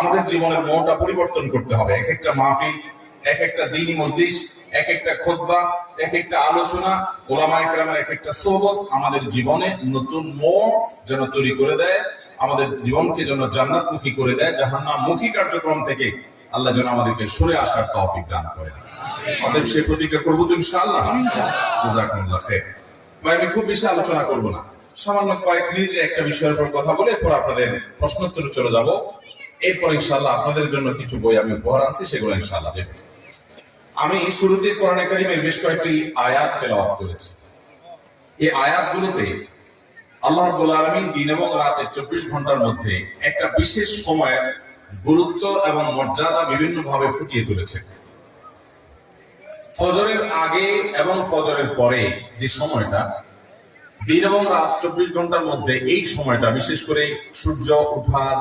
আমাদের জীবনের মনটা পরিবর্তন করতে হবে। এক একটা মাহফিল, এক একটা দ্বীনি মজলিস, এক একটা খুতবা, এক একটা আলোচনা, ওলামায়ে কেরামের এক একটা সোহবত আমাদের জীবনে নতুন মোড় যেন তৈরি করে দেয়, আমাদের জীবনকে যেন জান্নাতমুখী করে দেয়, জাহান্নামমুখী কার্যক্রম থেকে আল্লাহ যেন আমাদেরকে সরে আসার তৌফিক দান করেন। অতএব সেই প্রতিজ্ঞা করবো তো ইনশাআল্লাহ। জাযাকুমুল্লাহ খাইর। ভাই, আমি খুব বেশি আলোচনা করবো না, সামান্য কয়েক মিনিটে একটা বিষয়ের উপর কথা বলে এরপর আপনাদের প্রশ্নোত্তরে চলে যাব। এরপর ইনশাআল্লাহ আপনাদের জন্য কিছু বই আমি উপহার আনছি, সেগুলো ইনশাআল্লাহ দেব। আমি শুরুতে কোরআনে কারীমের বেশ কয়েকটি আয়াত তেলাওয়াত করেছি। এই আয়াতগুলোতে আল্লাহ রাব্বুল আলামিন দিন এবং রাতের 24 ঘন্টার মধ্যে একটা বিশেষ সময়ের গুরুত্ব এবং মর্যাদা বিভিন্ন ভাবে ফুটিয়ে তুলেছে। ফজরের আগে এবং ফজরের পরে যে সময়টা, দিন এবং রাত 24 ঘন্টার মধ্যে এই সময়টা, বিশেষ করে সূর্য ওঠার